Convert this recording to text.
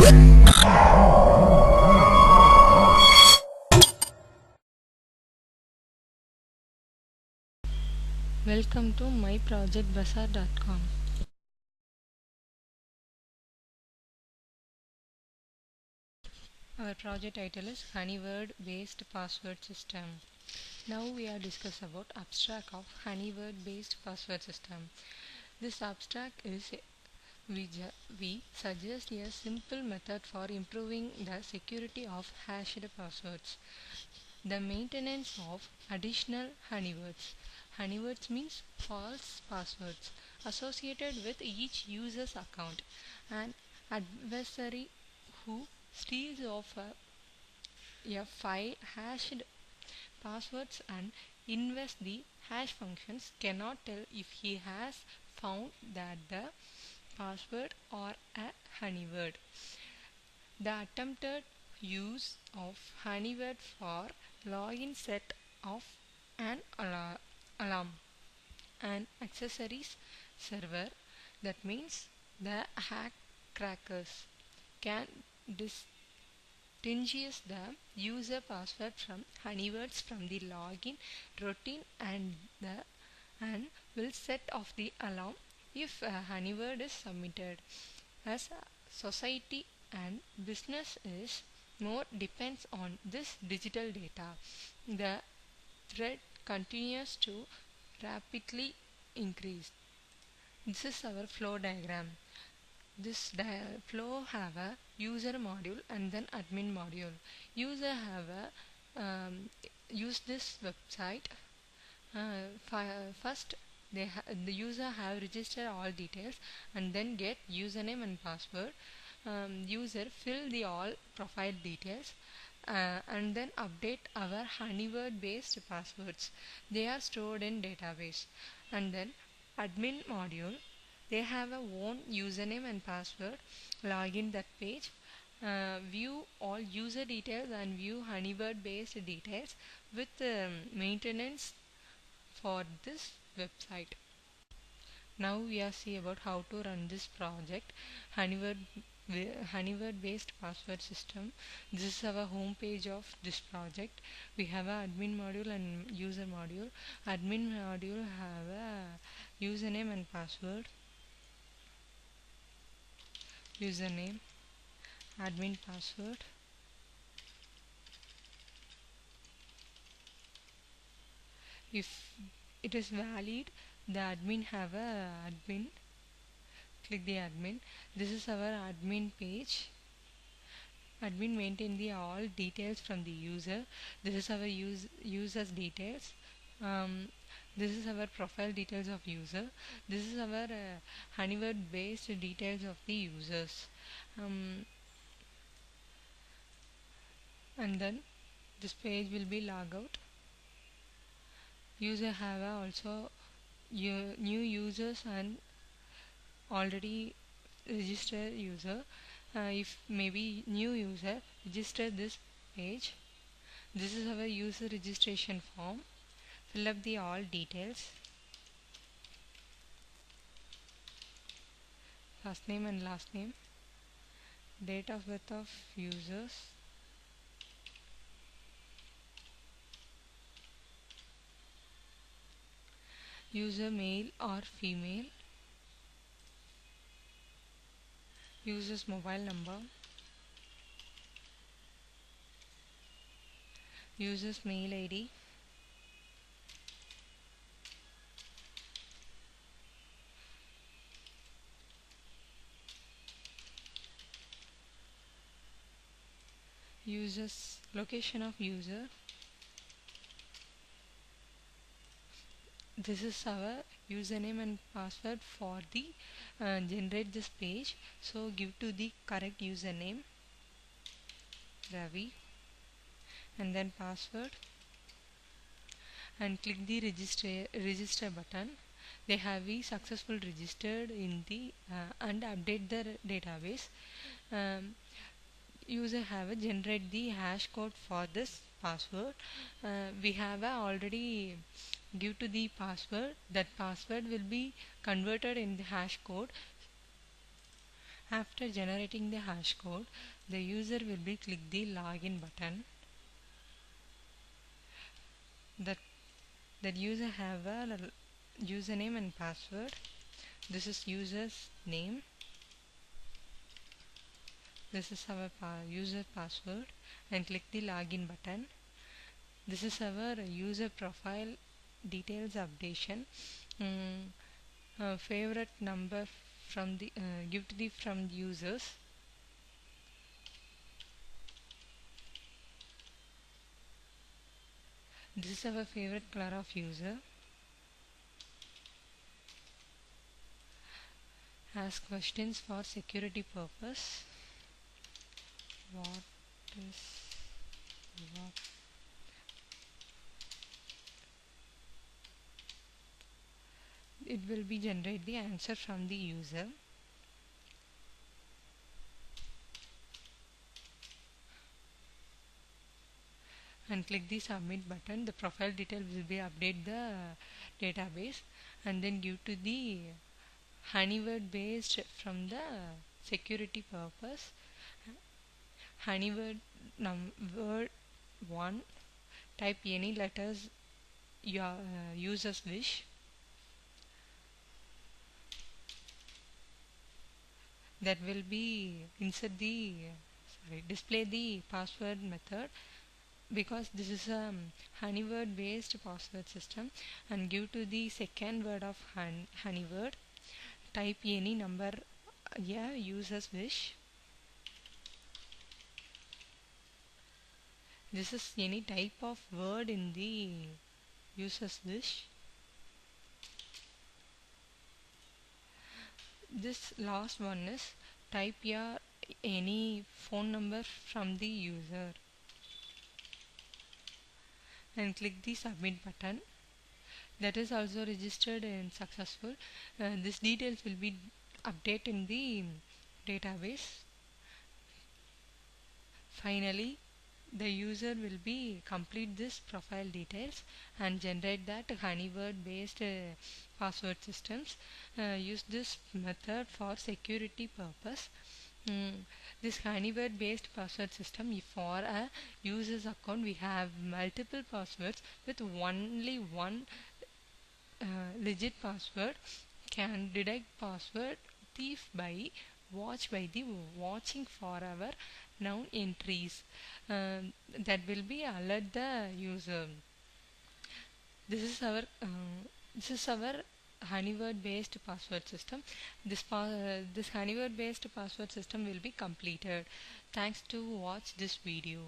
Welcome to myprojectbazaar.com. Our project title is Honeyword based password system. Now we are discuss about abstract of Honeyword based password system. This abstract is we suggest a simple method for improving the security of hashed passwords. The maintenance of additional honeywords. Honeywords means false passwords associated with each user's account. An adversary who steals off a file hashed passwords and invest the hash functions cannot tell if he has found that the password or a honeyword. The attempted use of Honeyword for login set off an alarm and accessories server. That means the hack crackers can distinguish the user password from honeywords from the login routine and will set off the alarm if a honeyword is submitted. As a society and business is more depends on this digital data, the threat continues to rapidly increase. This is our flow diagram. This flow have a user module and then admin module. User have a use this website. First, the user have registered all details and then get username and password. User fill the all profile details and then update our Honeyword based passwords. They are stored in database. And then admin module, they have a own username and password. Login that page, view all user details and view Honeyword based details with maintenance for this website. Now we are see about how to run this project. Honeyword based password system. This is our home page of this project. We have a admin module and user module. Admin module have a username and password. Username, admin password. If it is valid, the admin have a admin. Click the admin. This is our admin page. Admin maintain the all details from the user. This is our users details. This is our profile details of user. This is our Honeyword based details of the users. And then this page will be log out. User have also new users and already registered user. If maybe new user, register this page. This is our user registration form. Fill up the all details, first name and last name, date of birth of users, user male or female, user's mobile number, user's mail ID, user's location of user. This is our username and password for the generate this page. So give to the correct username Ravi and then password and click the register button. They have been successful registered in the and update the database. User have generate the hash code for this password. We have already give to the password. That password will be converted in the hash code After generating the hash code, the user will be click the login button. That user have a username and password. This is user's name. This is our user password, and click the login button. This is our user profile details updation. Favorite number from the give to the from the users. This is our favorite color of user. Ask questions for security purpose. What is what? It will be generate the answer from the user. And click the submit button. The profile detail will be update the database, and then give to the Honeyword based from the security purpose. Honeyword word 1. Type any letters your users wish. That will be insert the display the password method, because this is a Honeyword based password system, and give to the second word of Honeyword. Type any number users wish. This is any type of word in the users wish. This last one is type your any phone number from the user, and click the submit button. That is also registered and successful. This details will be updated in the database. Finally, the user will be complete this profile details and generate that Honeyword based password systems. Use this method for security purpose. This Honeyword based password system, if for a user's account we have multiple passwords with only one legit password, can detect password thief by the watching for our noun entries. That will be alert the user. This is our Honeyword based password system. This Honeyword based password system will be completed. Thanks to watch this video.